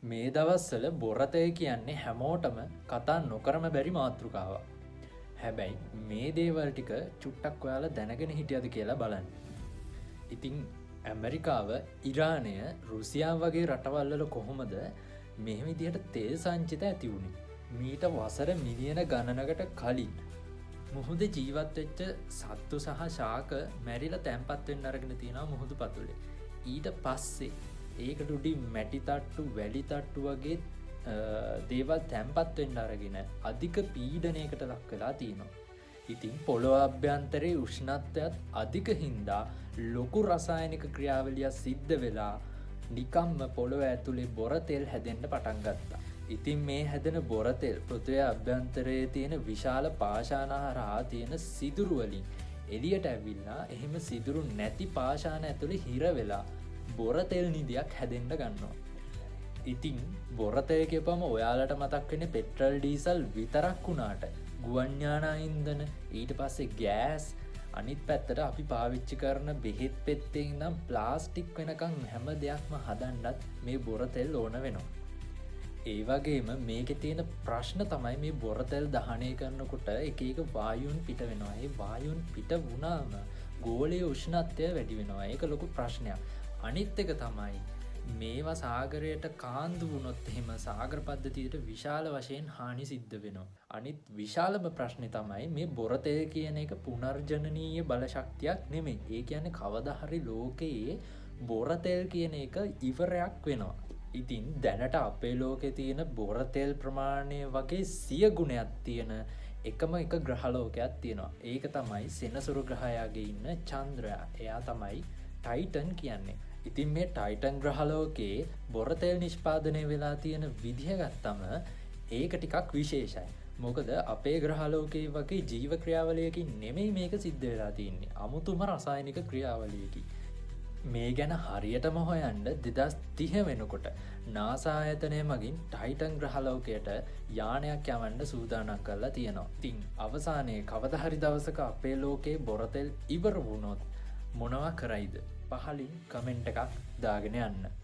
මේ දවස්වල බොරතය කියන්නේ හැමෝටම කතා නොකරම බැරි මාතෘකාවක්. හැබැයි මේ දේවල් ටික චුට්ටක් ඔයාලා දැනගෙන හිටියද කියලා බලන්න. ඉතින් ඇමරිකාව, ඉරානය, රුසියාව වගේ රටවල්වල කොහොමද මේ විදිහට තෙල් සංචිත ඇති වුණේ? මීට වසර මිලියන ගණනකට කලින් මුහුද ජීවත්වෙච්ච සත්තු සහ ශාක මැරිලා තැන්පත් වෙන්න අරගෙන තියෙනවා මුහුදු පතුලේ. ඊට පස්සේ ඒකට උඩින් මැටි තට්ටු, වැලි තට්ටු වගේ දේවල් තැන්පත් වෙන්න අරගෙන අධික පීඩනයකට ලක් වෙලා තියෙනවා. ඉතින් පොළොව අභ්‍යන්තරයේ උෂ්ණත්වයත් අධික හින්දා ලොකු රසායනික ක්‍රියාවලියක් සිද්ධ වෙලා නිකම්ම පොළොව ඇතුලේ බොර තෙල් හැදෙන්න පටන් ගත්තා. ඉතින් මේ හැදෙන බොර තෙල් පෘථිවිය අභ්‍යන්තරයේ තියෙන විශාල පාෂාණ හරහා තියෙන සිදුරු වලින් එළියට ඇවිල්ලා එහෙම සිදුරු නැති පාෂාණ ඇතුලේ හිර වෙලා බොර තෙල් නිදියක් හැදෙන්න ගන්නවා. ඉතින් බොර තෙල් කියපම ඔයාලට මතක් වෙන්නේ පෙට්‍රල් ඩීසල් විතරක් වුණාට ගුවන් යානා ඉන්ධන, ඊට පස්සේ ගෑස්, අනිත් පැත්තට අපි පාවිච්චි කරන බෙහෙත් පෙත්තේ ඉඳන් ප්ලාස්ටික් වෙනකන් හැම දෙයක්ම හදන්නත් මේ බොර තෙල් ඕන වෙනවා. ඒ වගේම මේකේ තියෙන ප්‍රශ්න තමයි මේ බොර තෙල් දහනය කරනකොට එක එක වායුන් පිට වෙනවා. ඒ වායුන් පිට වුණාම ගෝලීය උෂ්ණත්වය වැඩි වෙනවා. ඒක ලොකු ප්‍රශ්නයක්. අනිත් එක තමයි මේවා සාගරයට කාන්දු වුණොත් එහෙම සාගර පද්ධතියට විශාල වශයෙන් හානි සිද්ධ වෙනවා. අනිත් විශාලම ප්‍රශ්නේ තමයි මේ බොර තෙල් කියන එක පුනර්ජනනීය බලශක්තියක් නෙමෙයි. ඒ කියන්නේ කවදා හරි ලෝකයේ බොර තෙල් කියන එක ඉවරයක් වෙනවා. ඉතින් දැනට අපේ ලෝකේ තියෙන බොර තෙල් ප්‍රමාණය වගේ 100 ගුණයක් තියෙන එකම එක ග්‍රහලෝකයක් තියෙනවා. ඒක තමයි සෙනසුරු ග්‍රහයාගේ ඉන්න චන්ද්‍රයා. එයා තමයි ටයිටන් කියන්නේ. ඉතින් මේ ටයිටන් ග්‍රහලෝකයේ බොර තෙල් නිෂ්පාදනය වෙලා තියෙන විදිහ ගත්තම ඒක ටිකක් විශේෂයි. මොකද අපේ ග්‍රහලෝකයේ වගේ ජීව ක්‍රියාවලියකින් නෙමෙයි මේක සිද්ධ වෙලා තියෙන්නේ. අමුතුම රසායනික ක්‍රියාවලියකින්. මේ ගැන හරියටම හොයන්න 2030 වෙනකොට නාසා ආයතනය මගින් ටයිටන් ග්‍රහලෝකයට යානයක් යවන්න සූදානම් කරලා තියෙනවා. ඉතින් අවසානයේ කවදා හරි දවසක අපේ ලෝකේ බොර තෙල් ඉවර වුණොත් මොනවා කරයිද? පහලින් කමෙන්ට් එකක් දාගෙන යන්න.